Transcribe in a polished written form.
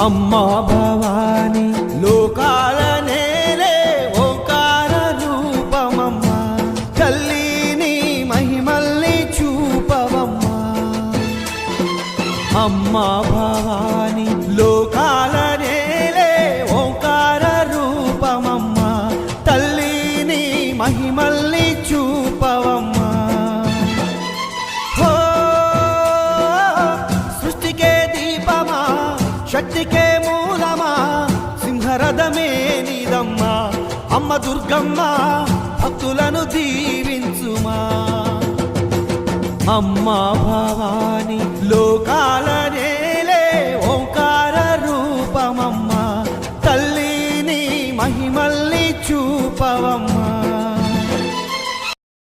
అమ్మా భవాని లోకాల నేలే ఓంకార రూపమమ్మా తల్లిని మహిమల్ని చూపవమ్మా అమ్మా భవాని లోకాల నేలే ఓంకార రూపమమ్మా తల్లిని మహిమల్ని చూపవమ్మా సృష్టికే దీపమా శక్తికే మూలమా సింహరథమే నీదమ్మా అమ్మ దుర్గమ్మ భక్తులను దీవించుమా అమ్మా భవాని లోకాల